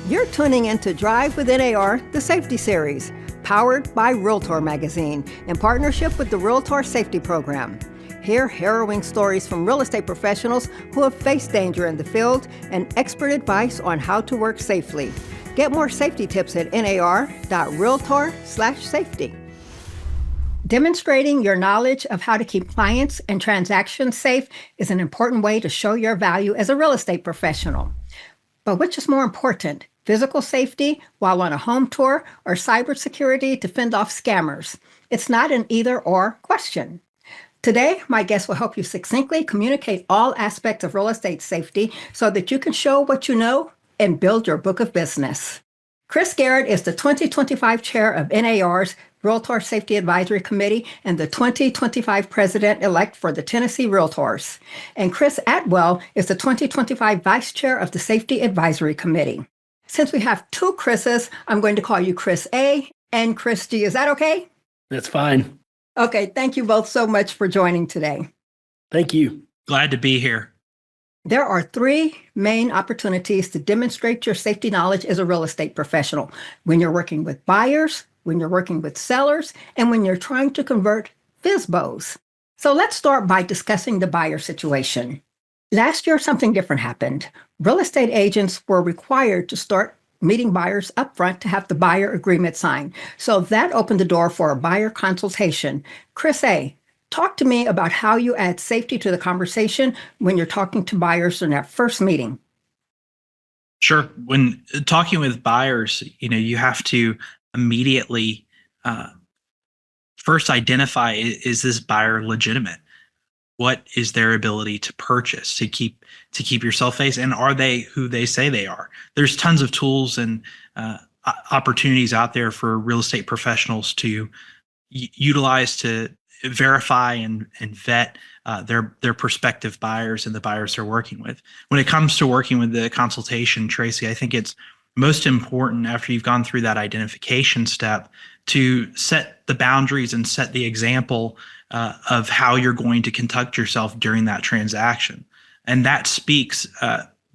You're tuning into Drive with NAR, the safety series, powered by Realtor magazine in partnership with the Realtor Safety Program. Hear harrowing stories from real estate professionals who have faced danger in the field and expert advice on how to work safely. Get more safety tips at nar.realtor/safety. Demonstrating your knowledge of how to keep clients and transactions safe is an important way to show your value as a real estate professional. But which is more important, physical safety while on a home tour or cybersecurity to fend off scammers? It's not an either-or question. Today, my guest will help you succinctly communicate all aspects of real estate safety so that you can show what you know and build your book of business. Chris Garrett is the 2025 chair of NAR's Realtor Safety Advisory Committee and the 2025 president-elect for the Tennessee Realtors. And Chris Atwell is the 2025 vice chair of the Safety Advisory Committee. Since we have two Chris's, I'm going to call you Chris A and Chris G. Is that okay? That's fine. Okay, thank you both so much for joining today. Thank you. Glad to be here. There are three main opportunities to demonstrate your safety knowledge as a real estate professional: when you're working with buyers, when you're working with sellers, and when you're trying to convert FSBOs. So let's start by discussing the buyer situation. Last year, something different happened. Real estate agents were required to start meeting buyers upfront to have the buyer agreement signed. So that opened the door for a buyer consultation. Chris A., talk to me about how you add safety to the conversation when you're talking to buyers in that first meeting. Sure. When talking with buyers, you have to immediately first identify, is this buyer legitimate? What is their ability to purchase, to keep yourself safe, and are they who they say they are? There's tons of tools and opportunities out there for real estate professionals to utilize to verify and vet their prospective buyers and the buyers they're working with. When it comes to working with the consultation, Tracey, I think it's most important after you've gone through that identification step to set the boundaries and set the example of how you're going to conduct yourself during that transaction. And that speaks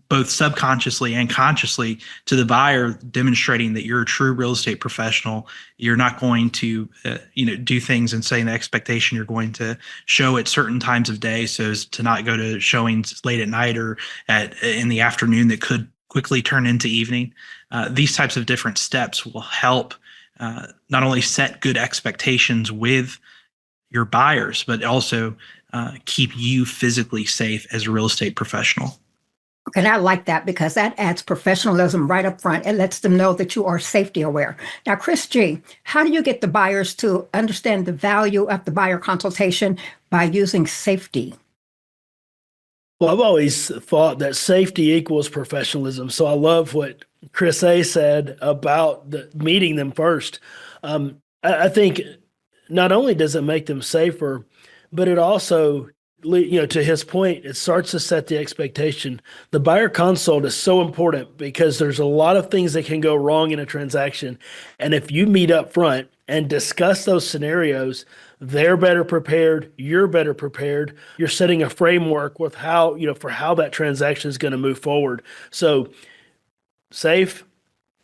both subconsciously and consciously to the buyer, demonstrating that you're a true real estate professional. You're not going to do things and say the expectation you're going to show at certain times of day so as to not go to showings late at night or in the afternoon that could quickly turn into evening. These types of different steps will help not only set good expectations with your buyers, but also keep you physically safe as a real estate professional. And I like that because that adds professionalism right up front. It lets them know that you are safety aware. Now, Chris G., how do you get the buyers to understand the value of the buyer consultation by using safety? Well, I've always thought that safety equals professionalism. So I love what Chris A. said about meeting them first. I think not only does it make them safer, but it also, to his point, it starts to set the expectation. The buyer consult is so important because there's a lot of things that can go wrong in a transaction. And if you meet up front and discuss those scenarios, they're better prepared, you're better prepared. You're setting a framework with how, for how that transaction is going to move forward. So safe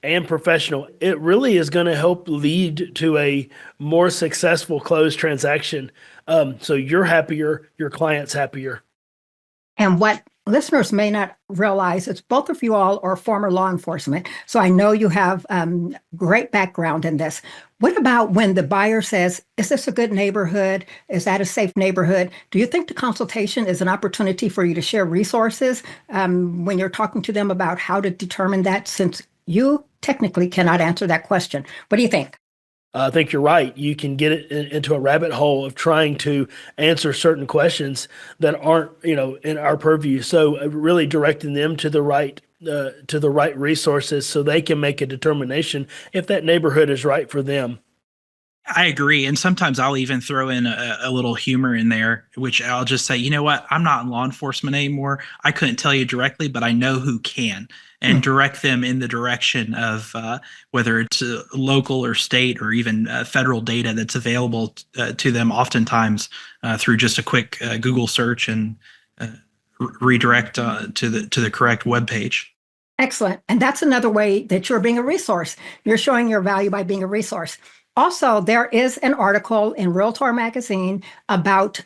and professional, it really is going to help lead to a more successful closed transaction. So you're happier, your client's happier. And what listeners may not realize is both of you all are former law enforcement. So I know you have great background in this. What about when the buyer says, is this a good neighborhood? Is that a safe neighborhood? Do you think the consultation is an opportunity for you to share resources when you're talking to them about how to determine that, since you technically cannot answer that question? What do you think? I think you're right. You can get it into a rabbit hole of trying to answer certain questions that aren't, in our purview. So really directing them to the right resources so they can make a determination if that neighborhood is right for them. I agree. And sometimes I'll even throw in a little humor in there, which I'll just say, you know what, I'm not in law enforcement anymore. I couldn't tell you directly, but I know who can, and direct them in the direction of whether it's local or state or even federal data that's available to them, oftentimes through just a quick Google search and redirect to the correct webpage. Excellent. And that's another way that you're being a resource. You're showing your value by being a resource. Also, there is an article in Realtor magazine about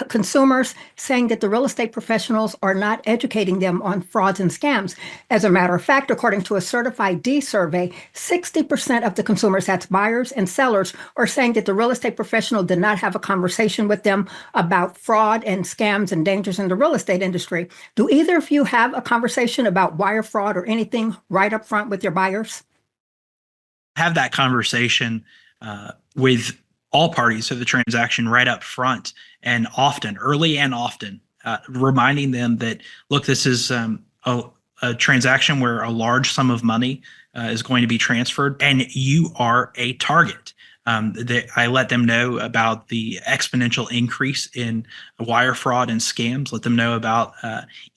consumers saying that the real estate professionals are not educating them on frauds and scams. As a matter of fact, according to a Certified D survey, 60% of the consumers, that's buyers and sellers, are saying that the real estate professional did not have a conversation with them about fraud and scams and dangers in the real estate industry. Do either of you have a conversation about wire fraud or anything right up front with your buyers? Have that conversation with all parties of the transaction right up front, and often, early and often, reminding them that, look, this is a transaction where a large sum of money is going to be transferred, and you are a target. I let them know about the exponential increase in wire fraud and scams. Let them know about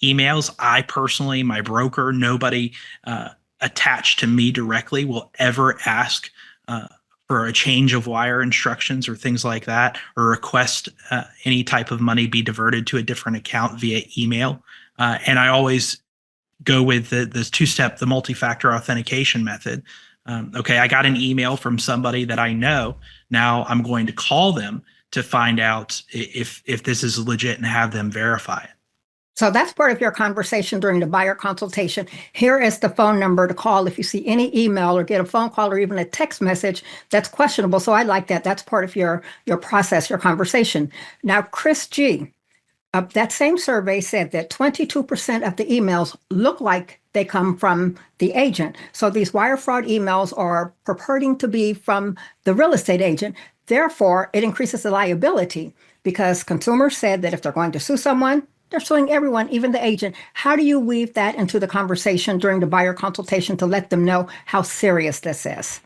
emails. I personally, my broker, nobody attached to me directly will ever ask for a change of wire instructions or things like that, or request any type of money be diverted to a different account via email. And I always go with the two-step, the multi-factor authentication method. Okay, I got an email from somebody that I know. Now I'm going to call them to find out if this is legit and have them verify it. So that's part of your conversation during the buyer consultation. Here is the phone number to call if you see any email or get a phone call or even a text message that's questionable. So I like that. That's part of your process, your conversation. Now, Chris G., that same survey said that 22% of the emails look like they come from the agent. So these wire fraud emails are purporting to be from the real estate agent. Therefore, it increases the liability because consumers said that if they're going to sue someone, they're suing everyone, even the agent. How do you weave that into the conversation during the buyer consultation to let them know how serious this is?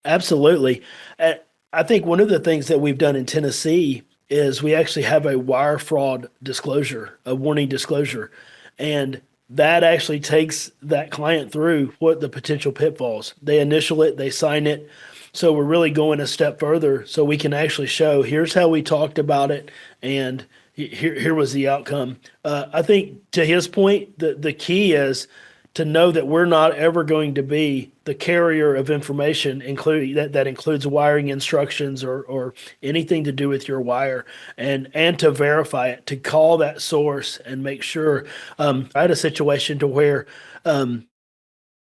Absolutely. I think one of the things that we've done in Tennessee is we actually have a wire fraud disclosure, a warning disclosure, and that actually takes that client through what the potential pitfalls. They initial it, they sign it. So we're really going a step further so we can actually show, here's how we talked about it, and here was the outcome. I think to his point, the key is to know that we're not ever going to be the carrier of information, including that includes wiring instructions or anything to do with your wire, and to verify it, to call that source and make sure. I had a situation to where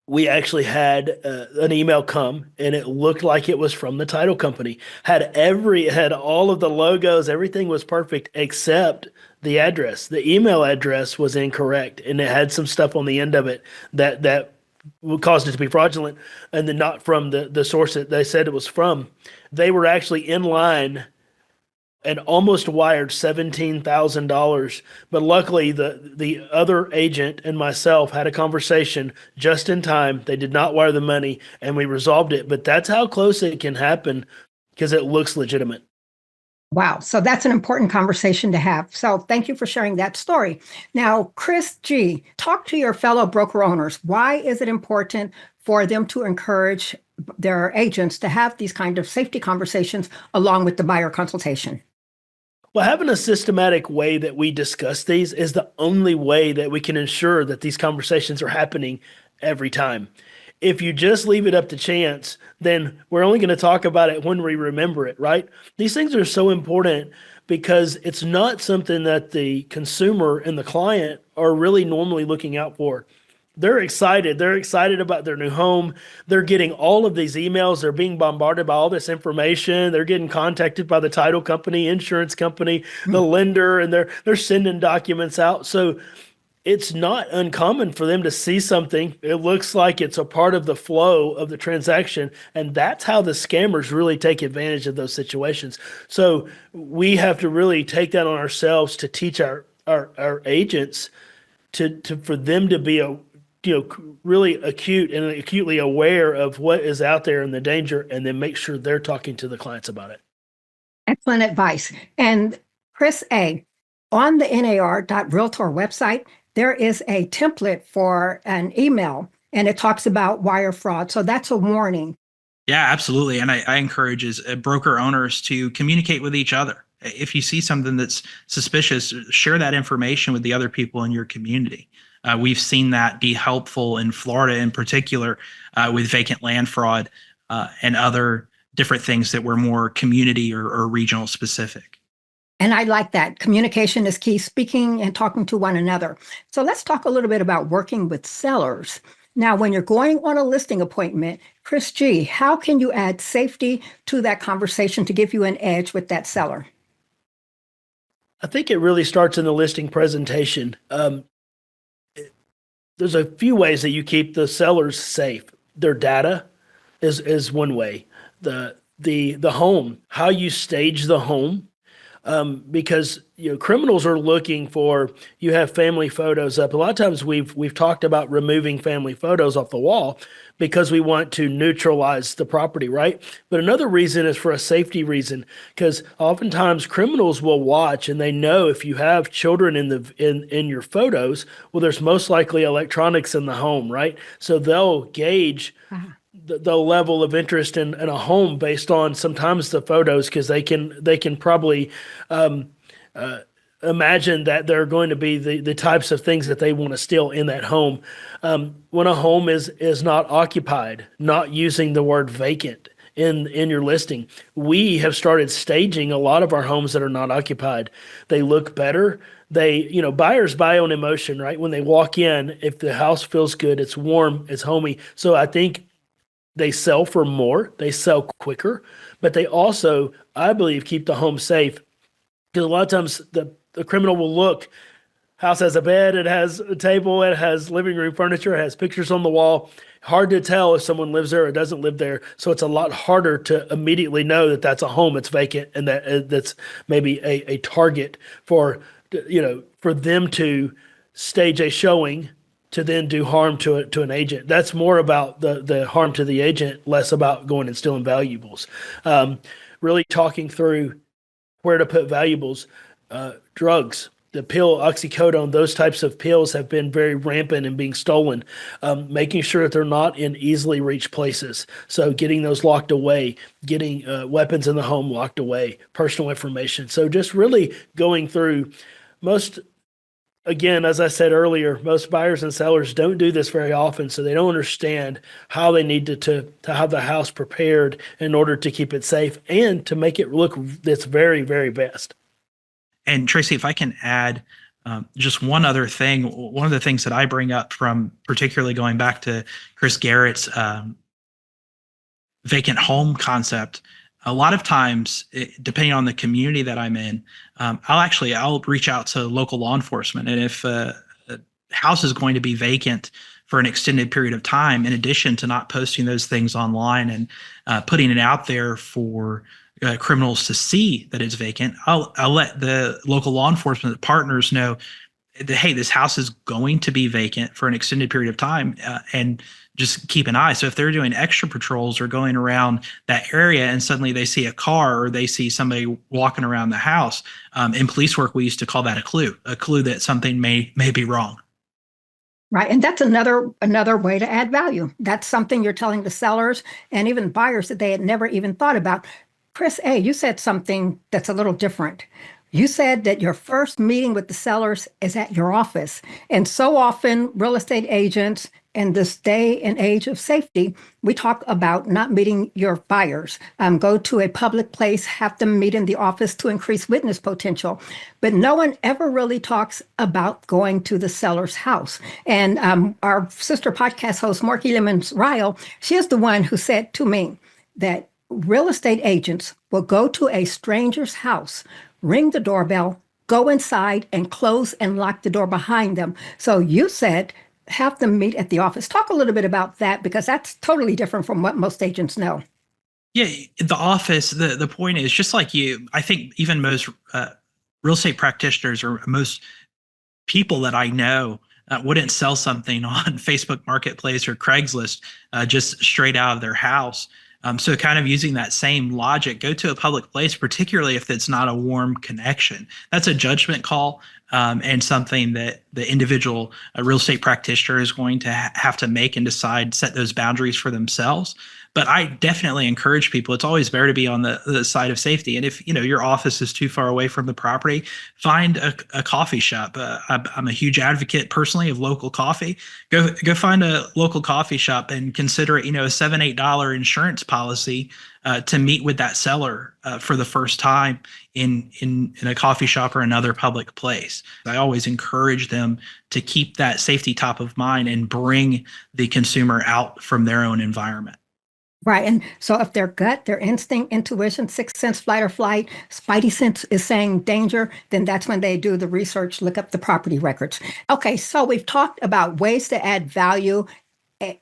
we actually had an email come and it looked like it was from the title company. Had all of the logos, everything was perfect except the address. The email address was incorrect and it had some stuff on the end of it that caused it to be fraudulent, and then not from the source that they said it was from. They were actually in line and almost wired $17,000. But luckily, the other agent and myself had a conversation just in time. They did not wire the money, and we resolved it. But that's how close it can happen because it looks legitimate. Wow. So that's an important conversation to have. So thank you for sharing that story. Now, Chris G., talk to your fellow broker owners. Why is it important for them to encourage their agents to have these kind of safety conversations along with the buyer consultation? Well, having a systematic way that we discuss these is the only way that we can ensure that these conversations are happening every time. If you just leave it up to chance, then we're only going to talk about it when we remember it, right? These things are so important because it's not something that the consumer and the client are really normally looking out for. They're excited. They're excited about their new home. They're getting all of these emails. They're being bombarded by all this information. They're getting contacted by the title company, insurance company, the lender, and they're sending documents out. So it's not uncommon for them to see something. It looks like it's a part of the flow of the transaction. And that's how the scammers really take advantage of those situations. So we have to really take that on ourselves to teach our agents for them to be really acute and acutely aware of what is out there and the danger, and then make sure they're talking to the clients about it. Excellent advice. And Chris A., on the NAR.Realtor website, there is a template for an email, and it talks about wire fraud. So that's a warning. Yeah, absolutely. And I encourage broker owners to communicate with each other. If you see something that's suspicious, share that information with the other people in your community. We've seen that be helpful in Florida in particular with vacant land fraud and other different things that were more community or regional specific. And I like that. Communication is key, speaking and talking to one another. So let's talk a little bit about working with sellers. Now, when you're going on a listing appointment, Chris G., how can you add safety to that conversation to give you an edge with that seller? I think it really starts in the listing presentation. There's a few ways that you keep the sellers safe. Their data is one way. The home, how you stage the home, because criminals are looking for. You have family photos up. A lot of times we've talked about removing family photos off the wall because we want to neutralize the property, right? But another reason is for a safety reason, because oftentimes criminals will watch and they know if you have children in your photos, well, there's most likely electronics in the home, right? So they'll gauge the level of interest in a home based on sometimes the photos, because they can probably imagine that there are going to be the types of things that they want to steal in that home. When a home is not occupied, not using the word vacant in your listing, we have started staging a lot of our homes that are not occupied. They look better. Buyers buy on emotion, right? When they walk in, if the house feels good, it's warm, it's homey. So I think they sell for more, they sell quicker, but they also, I believe, keep the home safe. Because a lot of times the criminal will look, house has a bed, it has a table, it has living room furniture, it has pictures on the wall. Hard to tell if someone lives there or doesn't live there. So it's a lot harder to immediately know that that's a home, it's vacant, and that's maybe a target for them to stage a showing to then do harm to an agent. That's more about the harm to the agent, less about going and stealing valuables. Really talking through where to put valuables. Drugs, the pill, oxycodone, those types of pills have been very rampant and being stolen. Making sure that they're not in easily reached places. So getting those locked away, getting weapons in the home locked away, personal information. So just really going through Again, as I said earlier, most buyers and sellers don't do this very often, so they don't understand how they need to have the house prepared in order to keep it safe and to make it look its very, very best. And Tracey, if I can add just one other thing, one of the things that I bring up from particularly going back to Chris Garrett's vacant home concept, a lot of times, depending on the community that I'm in, I'll reach out to local law enforcement. And if a house is going to be vacant for an extended period of time, in addition to not posting those things online and putting it out there for criminals to see that it's vacant, I'll let the local law enforcement partners know that, hey, this house is going to be vacant for an extended period of time, and just keep an eye. So if they're doing extra patrols or going around that area and suddenly they see a car or they see somebody walking around the house, in police work, we used to call that a clue that something may be wrong. Right. And that's another way to add value. That's something you're telling the sellers and even buyers that they had never even thought about. Chris A., you said something that's a little different. You said that your first meeting with the sellers is at your office. And so often real estate agents in this day and age of safety, we talk about not meeting your buyers. Go to a public place, have them meet in the office to increase witness potential. But no one ever really talks about going to the seller's house. And our sister podcast host, Marky Lemons Ryle, she is the one who said to me that real estate agents will go to a stranger's house, ring the doorbell, go inside, and close and lock the door behind them. So you said have them meet at the office. Talk a little bit about that, because that's totally different from what most agents know. Yeah, the office, the point is, just like you, I think even most real estate practitioners or most people that I know wouldn't sell something on Facebook Marketplace or Craigslist just straight out of their house. So kind of using that same logic, go to a public place, particularly if it's not a warm connection. That's a judgment call. and something that the individual real estate practitioner is going to have to make and decide, set those boundaries for themselves. But I definitely encourage people. It's always better to be on the side of safety. And if your office is too far away from the property, find a coffee shop. I'm a huge advocate personally of local coffee. Go find a local coffee shop and consider it, a $7-8 insurance policy to meet with that seller for the first time in a coffee shop or another public place. I always encourage them to keep that safety top of mind and bring the consumer out from their own environment. Right. And so if their gut, their instinct, intuition, sixth sense, flight or flight, spidey sense is saying danger, then that's when they do the research, look up the property records. Okay, so we've talked about ways to add value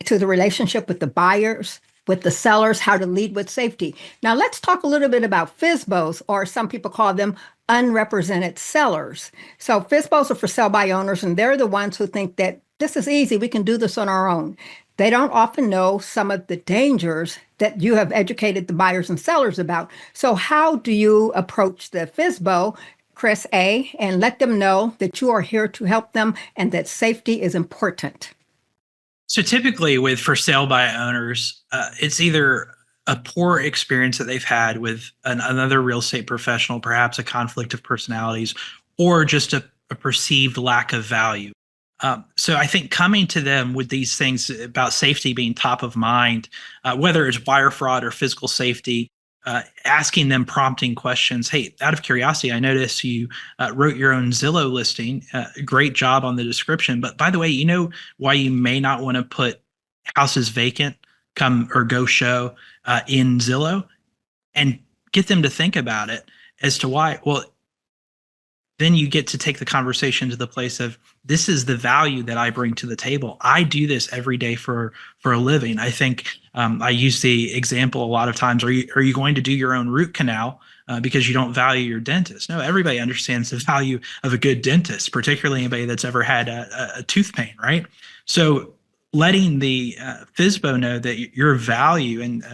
to the relationship with the buyers, with the sellers, how to lead with safety. Now let's talk a little bit about FSBOs, or some people call them unrepresented sellers. So FSBOs are for sell by owners, and they're the ones who think that this is easy, we can do this on our own. They don't often know some of the dangers that you have educated the buyers and sellers about. So how do you approach the FSBO, Chris A., and let them know that you are here to help them and that safety is important? So typically with for sale by owners, it's either a poor experience that they've had with another real estate professional, perhaps a conflict of personalities, or just a perceived lack of value. So I think coming to them with these things about safety being top of mind, whether it's wire fraud or physical safety, asking them prompting questions. Hey, out of curiosity, I noticed you wrote your own Zillow listing. Great job on the description. But by the way, you know why you may not want to put houses vacant, come or go show in Zillow, and get them to think about it as to why. Well, then you get to take the conversation to the place of, this is the value that I bring to the table. I do this every day for a living. I think I use the example a lot of times. Are you going to do your own root canal because you don't value your dentist? No, everybody understands the value of a good dentist, particularly anybody that's ever had a tooth pain, right? So letting the FSBO know that your value and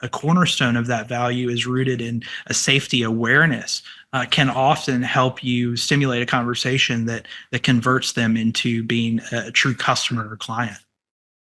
a cornerstone of that value is rooted in a safety awareness can often help you stimulate a conversation that converts them into being a true customer or client.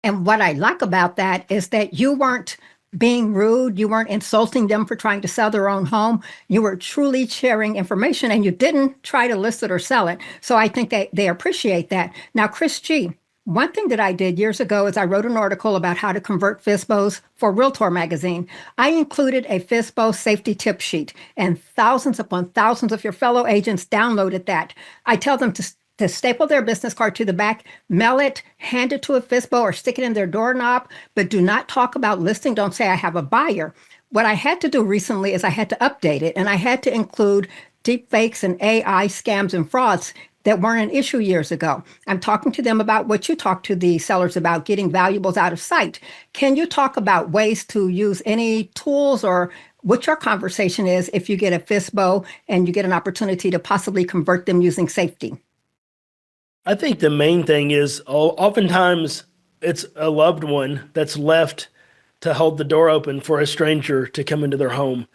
And what I like about that is that you weren't being rude. You weren't insulting them for trying to sell their own home. You were truly sharing information, and you didn't try to list it or sell it. So I think they appreciate that. Now, Chris G., one thing that I did years ago is I wrote an article about how to convert FSBOs for Realtor magazine. I included a FSBO safety tip sheet, and thousands upon thousands of your fellow agents downloaded that. I tell them to staple their business card to the back, mail it, hand it to a FSBO, or stick it in their doorknob, but do not talk about listing. Don't say I have a buyer. What I had to do recently is I had to update it, and I had to include deep fakes and AI scams and frauds that weren't an issue years ago. I'm talking to them about what you talk to the sellers about, getting valuables out of sight. Can you talk about ways to use any tools, or what your conversation is if you get a FSBO and you get an opportunity to possibly convert them using safety? I think the main thing is oftentimes it's a loved one that's left to hold the door open for a stranger to come into their home.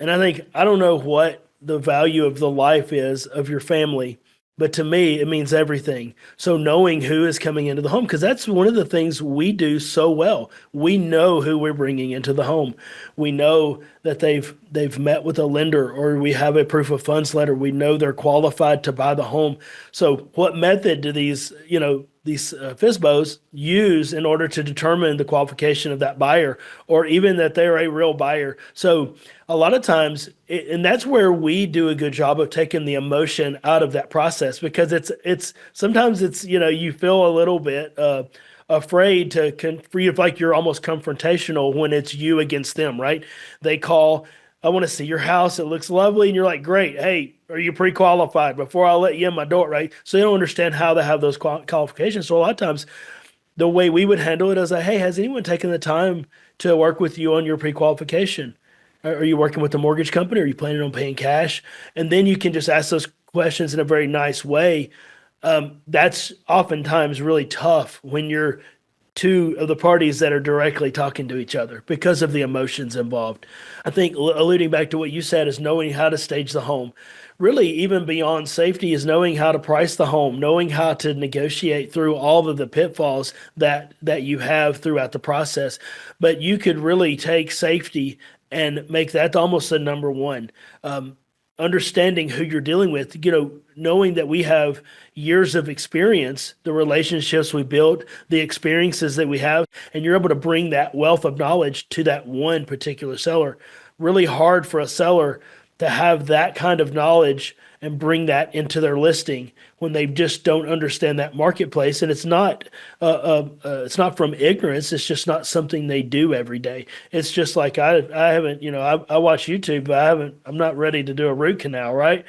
And I don't know what the value of the life is of your family, but to me, it means everything. So knowing who is coming into the home, because that's one of the things we do so well. We know who we're bringing into the home. We know that they've met with a lender, or we have a proof of funds letter. We know they're qualified to buy the home. So what method do these FSBOs use in order to determine the qualification of that buyer, or even that they're a real buyer? So a lot of times, and that's where we do a good job of taking the emotion out of that process, because it's sometimes you feel a little bit afraid to feel like you're almost confrontational when it's you against them, right? They call, I want to see your house. It looks lovely. And you're like, great. Hey, are you pre-qualified before I let you in my door, right? So they don't understand how to have those qualifications. So a lot of times the way we would handle it is like, hey, has anyone taken the time to work with you on your pre-qualification? Are you working with a mortgage company? Are you planning on paying cash? And then you can just ask those questions in a very nice way. That's oftentimes really tough when you're two of the parties that are directly talking to each other because of the emotions involved. I think alluding back to what you said is knowing how to stage the home. Really, even beyond safety is knowing how to price the home, knowing how to negotiate through all of the pitfalls that you have throughout the process. But you could really take safety and make that almost the number one. Understanding who you're dealing with, knowing that we have years of experience, the relationships we built, the experiences that we have, and you're able to bring that wealth of knowledge to that one particular seller. Really hard for a seller to have that kind of knowledge and bring that into their listing when they just don't understand that marketplace. And it's not from ignorance. It's just not something they do every day. It's just like I haven't, I watch YouTube, but I'm not ready to do a root canal, right?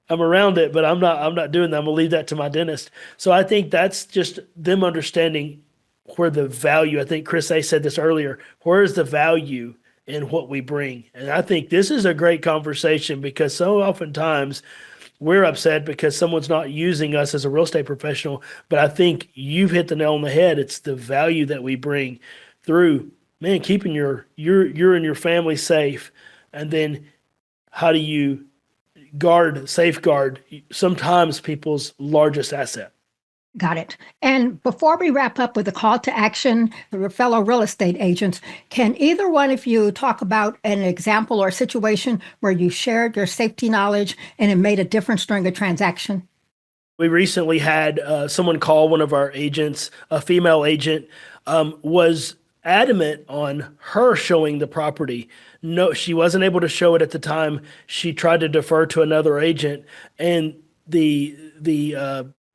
I'm around it, but I'm not doing that. I'm gonna leave that to my dentist. So I think that's just them understanding where the value. I think Chris A said this earlier. Where is the value in what we bring? And I think this is a great conversation because so oftentimes we're upset because someone's not using us as a real estate professional. But I think you've hit the nail on the head. It's the value that we bring through, keeping your and your family safe. And then how do you safeguard sometimes people's largest asset? Got it. And before we wrap up with a call to action for your fellow real estate agents, can either one of you talk about an example or situation where you shared your safety knowledge and it made a difference during a transaction? We recently had someone call one of our agents, a female agent, was adamant on her showing the property. No, she wasn't able to show it at the time. She tried to defer to another agent, and the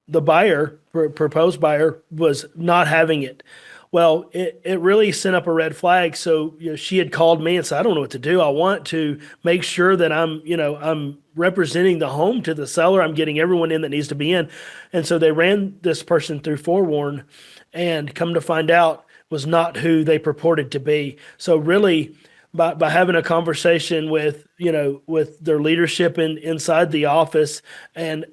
buyer, proposed buyer, was not having it. Well, it really sent up a red flag. So she had called me and said, I don't know what to do. I want to make sure that I'm representing the home to the seller. I'm getting everyone in that needs to be in. And so they ran this person through Forewarn, and come to find out was not who they purported to be. So really, by having a conversation with their leadership inside the office, and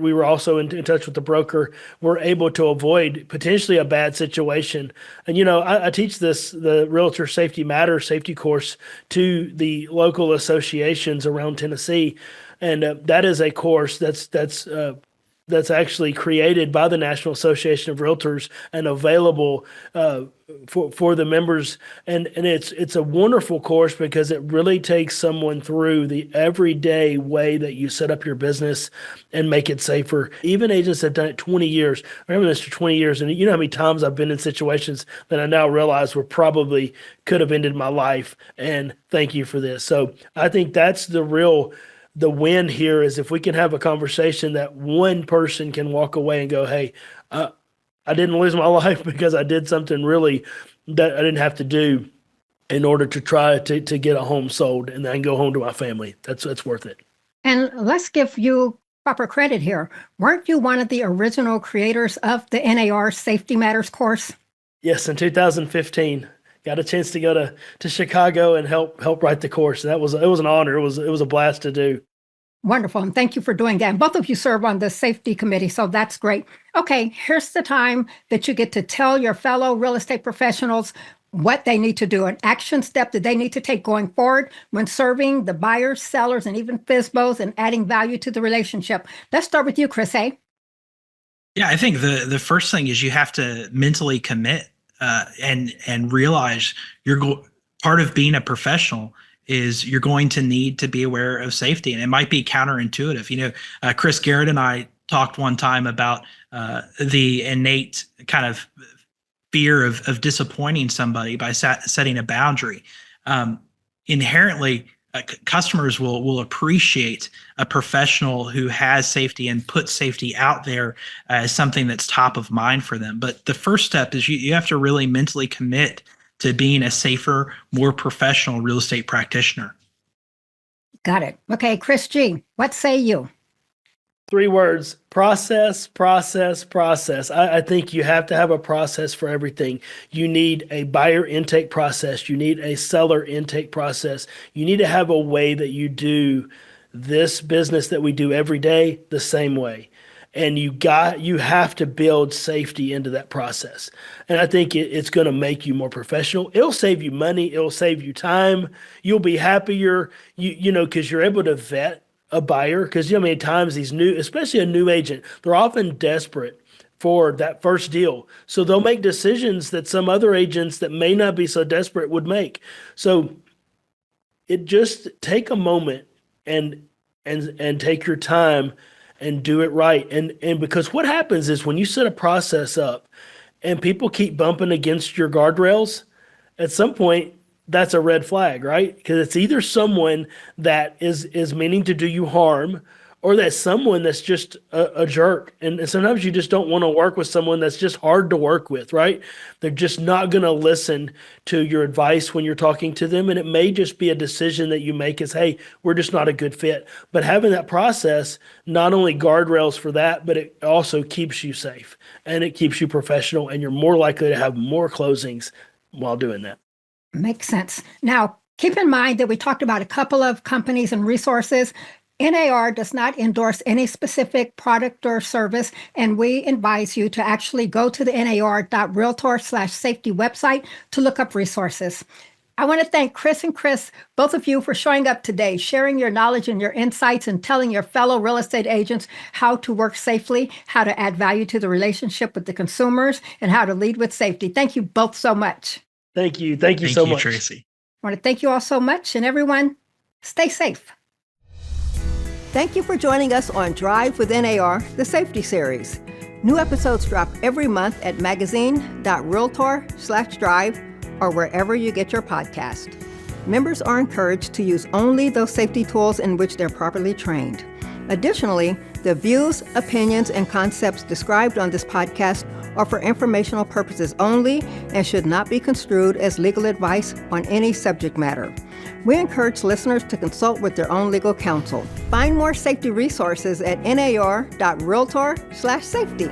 we were also in touch with the broker, we're able to avoid potentially a bad situation. And I teach the Realtor Safety Matters safety course to the local associations around Tennessee, and that is a course that's actually created by the National Association of Realtors and available for the members. And it's a wonderful course because it really takes someone through the everyday way that you set up your business and make it safer. Even agents that have done it 20 years. I remember this for 20 years, and you know how many times I've been in situations that I now realize were probably could have ended my life. And thank you for this. So I think that's the win here is if we can have a conversation that one person can walk away and go, hey, I didn't lose my life because I did something really that I didn't have to do in order to try to get a home sold, and then go home to my family. That's worth it. And let's give you proper credit here. Weren't you one of the original creators of the NAR Safety Matters course? Yes, in 2015. Got a chance to go to Chicago and help write the course. It was an honor. It was a blast to do. Wonderful. And thank you for doing that. And both of you serve on the safety committee, so that's great. Okay, here's the time that you get to tell your fellow real estate professionals what they need to do, an action step that they need to take going forward when serving the buyers, sellers, and even FSBOs and adding value to the relationship. Let's start with you, Chris A. Yeah, I think the first thing is you have to mentally commit and realize part of being a professional is you're going to need to be aware of safety, and it might be counterintuitive. Chris, Garrett, and I talked one time about the innate kind of fear of disappointing somebody by setting a boundary. Inherently, customers will appreciate a professional who has safety and puts safety out there as something that's top of mind for them. But the first step is you have to really mentally commit to being a safer, more professional real estate practitioner. Got it. Okay, Chris G., what say you? 3 words: process, process, process. I think you have to have a process for everything. You need a buyer intake process. You need a seller intake process. You need to have a way that you do this business that we do every day the same way. And you have to build safety into that process. And I think it's going to make you more professional. It'll save you money. It'll save you time. You'll be happier, because you're able to vet a buyer. Because many times especially a new agent, they're often desperate for that first deal. So they'll make decisions that some other agents that may not be so desperate would make. So it just take a moment and take your time and do it right. And because what happens is when you set a process up and people keep bumping against your guardrails, at some point that's a red flag, right? Because it's either someone that is meaning to do you harm, or that's someone that's just a jerk. And sometimes you just don't want to work with someone that's just hard to work with, right? They're just not going to listen to your advice when you're talking to them. And it may just be a decision that you make is, hey, we're just not a good fit. But having that process, not only guardrails for that, but it also keeps you safe and it keeps you professional, and you're more likely to have more closings while doing that. Makes sense. Now, keep in mind that we talked about a couple of companies and resources. NAR does not endorse any specific product or service, and we advise you to actually go to the nar.realtor/safety website to look up resources. I want to thank Chris and Chris, both of you, for showing up today, sharing your knowledge and your insights, and telling your fellow real estate agents how to work safely, how to add value to the relationship with the consumers, and how to lead with safety. Thank you both so much. Thank you. Thank you so much, Tracey. I want to thank you all so much, and everyone, stay safe. Thank you for joining us on Drive with NAR, the Safety Series. New episodes drop every month at magazine.realtor/drive or wherever you get your podcast. Members are encouraged to use only those safety tools in which they're properly trained. Additionally, the views, opinions, and concepts described on this podcast are for informational purposes only and should not be construed as legal advice on any subject matter. We encourage listeners to consult with their own legal counsel. Find more safety resources at nar.realtor/safety.